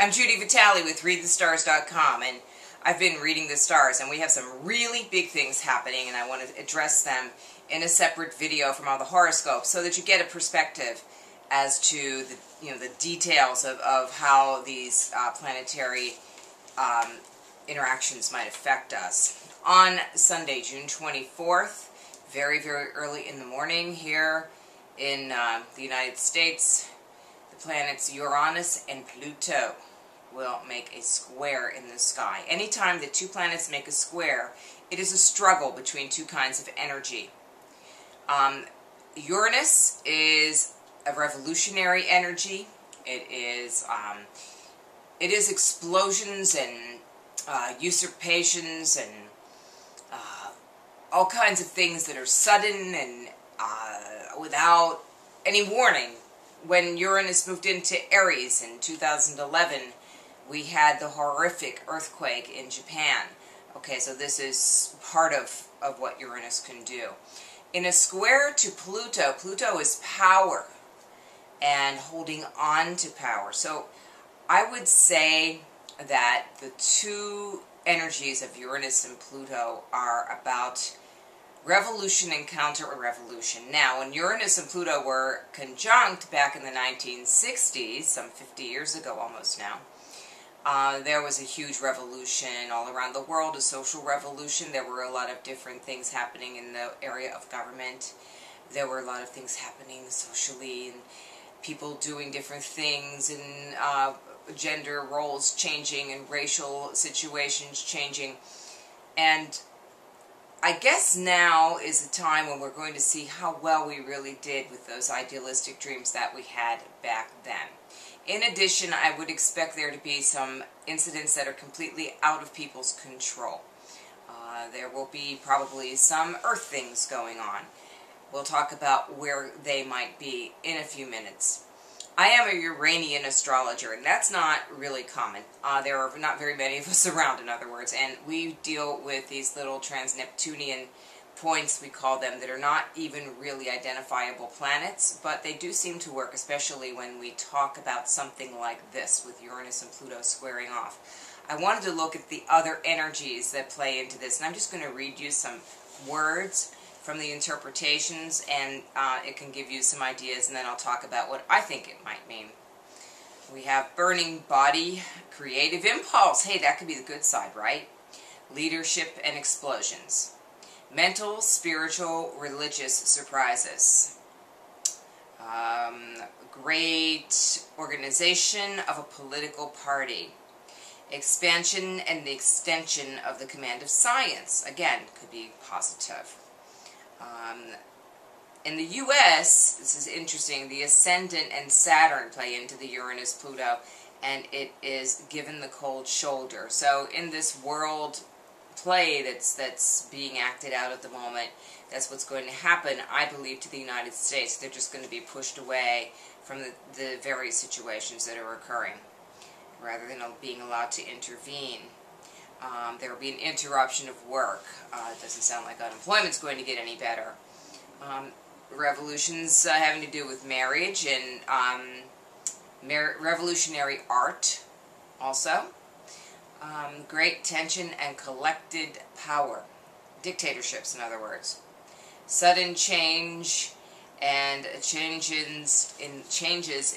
I'm Judi Vitale with ReadTheStars.com, and I've been reading the stars, and we have some really big things happening, and I want to address them in a separate video from all the horoscopes so that you get a perspective as to the details of how these planetary interactions might affect us. On Sunday, June 24th, very, very early in the morning here in the United States, the planets Uranus and Pluto will make a square in the sky. Anytime that two planets make a square, it is a struggle between two kinds of energy. Uranus is a revolutionary energy. It is explosions and usurpations and all kinds of things that are sudden and without any warning. When Uranus moved into Aries in 2011, we had the horrific earthquake in Japan. Okay, so this is part of what Uranus can do. In a square to Pluto, Pluto is power and holding on to power. So I would say that the two energies of Uranus and Pluto are about revolution and counter-revolution. Now, when Uranus and Pluto were conjunct back in the 1960s, some 50 years ago almost now, there was a huge revolution all around the world, a social revolution. There were a lot of different things happening in the area of government. There were a lot of things happening socially, and people doing different things, and gender roles changing, and racial situations changing. And I guess now is the time when we're going to see how well we really did with those idealistic dreams that we had back then. In addition, I would expect there to be some incidents that are completely out of people's control. There will be probably some earth things going on. We'll talk about where they might be in a few minutes. I am a Uranian astrologer, and that's not really common. There are not very many of us around, in other words, and we deal with these little trans-Neptunian points, we call them, that are not even really identifiable planets, but they do seem to work, especially when we talk about something like this, with Uranus and Pluto squaring off. I wanted to look at the other energies that play into this, and I'm just going to read you some words from the interpretations, and it can give you some ideas, and then I'll talk about what I think it might mean. We have burning body, creative impulse. Hey, that could be the good side, right? Leadership and explosions. Mental, spiritual, religious surprises. Great organization of a political party. Expansion and the extension of the command of science. Again, could be positive. In the U.S., this is interesting, the Ascendant and Saturn play into the Uranus-Pluto, and it is given the cold shoulder. So in this world play that's being acted out at the moment, that's what's going to happen, I believe, to the United States. They're just going to be pushed away from the various situations that are occurring, rather than being allowed to intervene. There will be an interruption of work. It doesn't sound like unemployment's going to get any better. Revolutions having to do with marriage and revolutionary art also. Great tension and collected power. Dictatorships, in other words. Sudden change and changes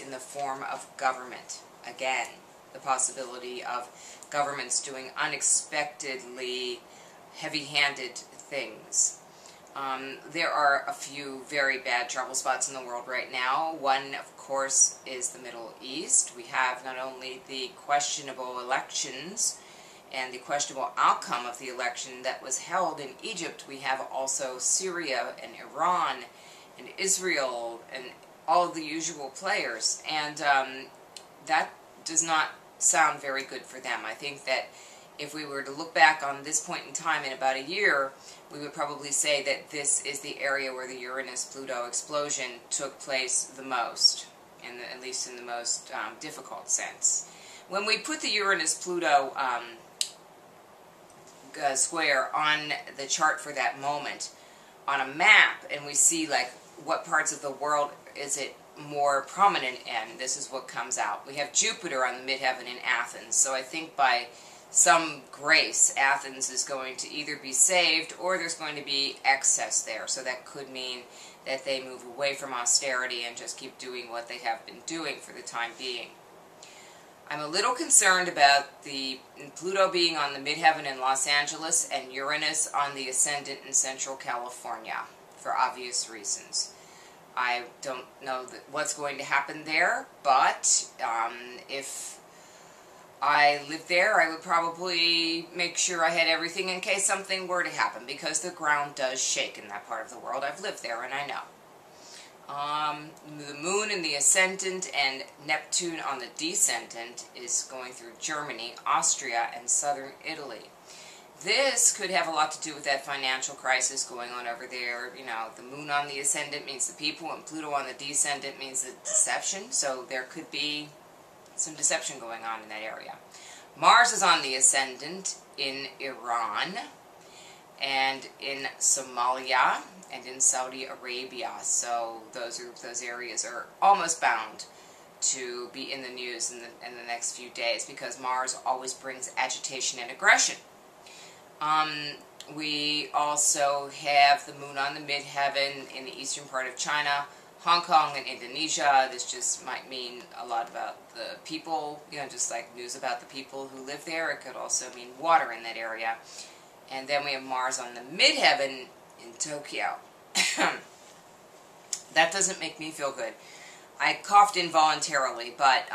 in the form of government. Again, the possibility of governments doing unexpectedly heavy-handed things. There are a few very bad trouble spots in the world right now. One, of course, is the Middle East. We have not only the questionable elections and the questionable outcome of the election that was held in Egypt, we have also Syria and Iran and Israel and all of the usual players. And that does not sound very good for them. I think that if we were to look back on this point in time in about a year, we would probably say that this is the area where the Uranus-Pluto explosion took place the most, at least in the most difficult sense. When we put the Uranus-Pluto square on the chart for that moment on a map, and we see like what parts of the world is it more prominent end, this is what comes out. We have Jupiter on the midheaven in Athens, so I think by some grace, Athens is going to either be saved or there's going to be excess there. So that could mean that they move away from austerity and just keep doing what they have been doing for the time being. I'm a little concerned about the Pluto being on the midheaven in Los Angeles and Uranus on the ascendant in Central California for obvious reasons. I don't know what's going to happen there, but if I lived there, I would probably make sure I had everything in case something were to happen, because the ground does shake in that part of the world. I've lived there and I know. The moon in the ascendant and Neptune on the descendant is going through Germany, Austria, and southern Italy. This could have a lot to do with that financial crisis going on over there. You know, the moon on the ascendant means the people, and Pluto on the descendant means the deception. So there could be some deception going on in that area. Mars is on the ascendant in Iran, and in Somalia, and in Saudi Arabia. So those areas are almost bound to be in the news in the next few days, because Mars always brings agitation and aggression. We also have the moon on the midheaven in the eastern part of China, Hong Kong, and Indonesia. This just might mean a lot about the people, you know, just like news about the people who live there. It could also mean water in that area. And then we have Mars on the midheaven in Tokyo. That doesn't make me feel good. I coughed involuntarily, but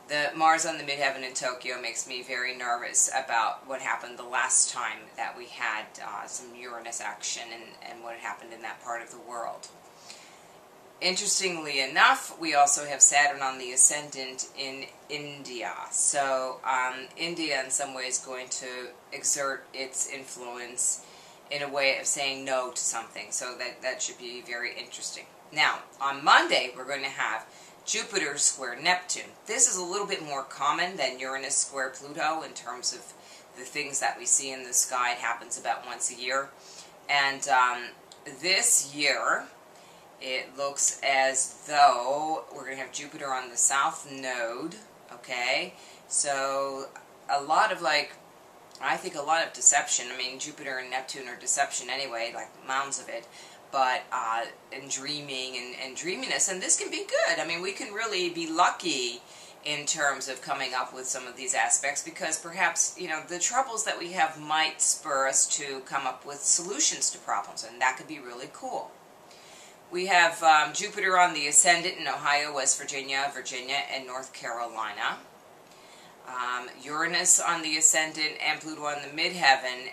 the Mars on the midheaven in Tokyo makes me very nervous about what happened the last time that we had some Uranus action and what happened in that part of the world. Interestingly enough, we also have Saturn on the ascendant in India. So India in some ways is going to exert its influence in a way of saying no to something. So that should be very interesting. Now, on Monday, we're going to have Jupiter square Neptune. This is a little bit more common than Uranus square Pluto in terms of the things that we see in the sky. It happens about once a year. And this year, it looks as though we're going to have Jupiter on the south node, okay? So a lot of I think a lot of deception. I mean, Jupiter and Neptune are deception anyway, like mounds of it. But, and dreaming and dreaminess, and this can be good. I mean, we can really be lucky in terms of coming up with some of these aspects, because perhaps, you know, the troubles that we have might spur us to come up with solutions to problems, and that could be really cool. We have Jupiter on the ascendant in Ohio, West Virginia, and North Carolina. Uranus on the ascendant and Pluto on the midheaven,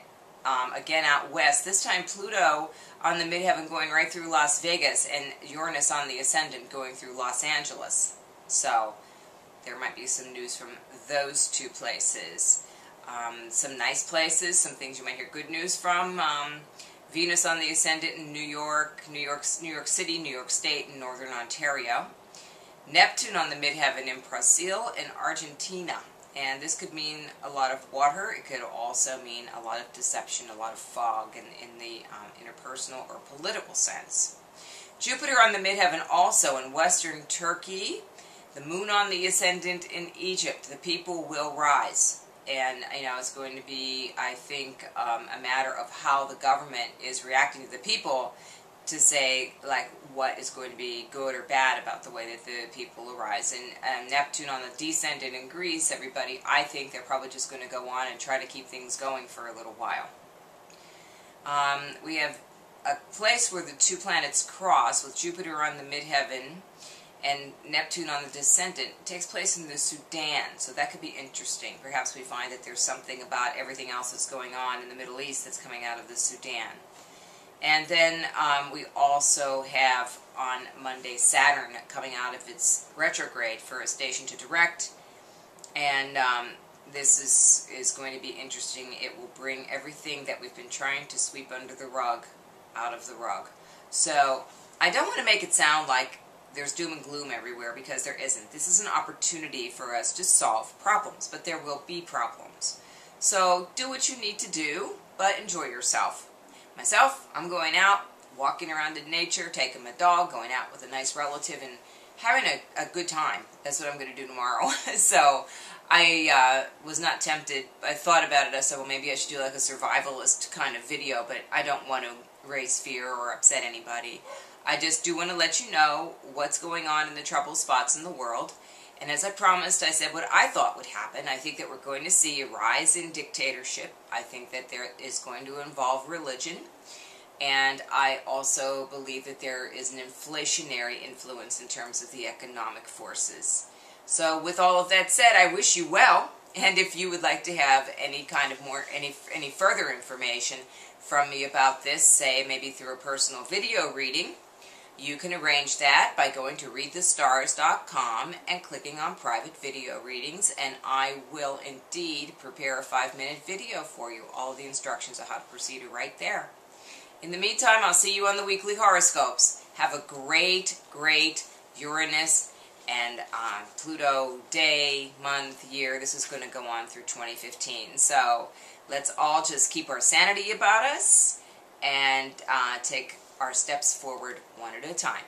again out west. This time Pluto on the midheaven going right through Las Vegas, and Uranus on the ascendant going through Los Angeles. So there might be some news from those two places. Some nice places, some things you might hear good news from. Venus on the ascendant in New York City, New York State, and Northern Ontario. Neptune on the midheaven in Brazil and Argentina. And this could mean a lot of water. It could also mean a lot of deception, a lot of fog in the interpersonal or political sense. Jupiter on the midheaven also in western Turkey. The moon on the ascendant in Egypt. The people will rise. And, you know, it's going to be, I think, a matter of how the government is reacting to the people to say, like, what is going to be good or bad about the way that the people arise. And Neptune on the descendant in Greece, everybody, I think they're probably just going to go on and try to keep things going for a little while. We have a place where the two planets cross with Jupiter on the midheaven and Neptune on the descendant. It takes place in the Sudan, so that could be interesting. Perhaps we find that there's something about everything else that's going on in the Middle East that's coming out of the Sudan. And then we also have on Monday Saturn coming out of its retrograde for a station to direct. And this is going to be interesting. It will bring everything that we've been trying to sweep under the rug out of the rug. So I don't want to make it sound like there's doom and gloom everywhere, because there isn't. This is an opportunity for us to solve problems, but there will be problems. So do what you need to do, but enjoy yourself. Myself, I'm going out. walking around in nature, taking my dog, going out with a nice relative, and having a good time. That's what I'm going to do tomorrow. So I was not tempted. I thought about it. I said, well, maybe I should do like a survivalist kind of video, but I don't want to raise fear or upset anybody. I just do want to let you know what's going on in the trouble spots in the world. And as I promised, I said what I thought would happen. I think that we're going to see a rise in dictatorship. I think that there is going to involve religion. And I also believe that there is an inflationary influence in terms of the economic forces. So with all of that said, I wish you well. And if you would like to have any kind of any further information from me about this, say maybe through a personal video reading, you can arrange that by going to readthestars.com and clicking on private video readings, and I will indeed prepare a 5-minute video for you. All the instructions on how to proceed are right there. In the meantime, I'll see you on the weekly horoscopes. Have a great, great Uranus and Pluto day, month, year. This is going to go on through 2015. So let's all just keep our sanity about us and take our steps forward one at a time.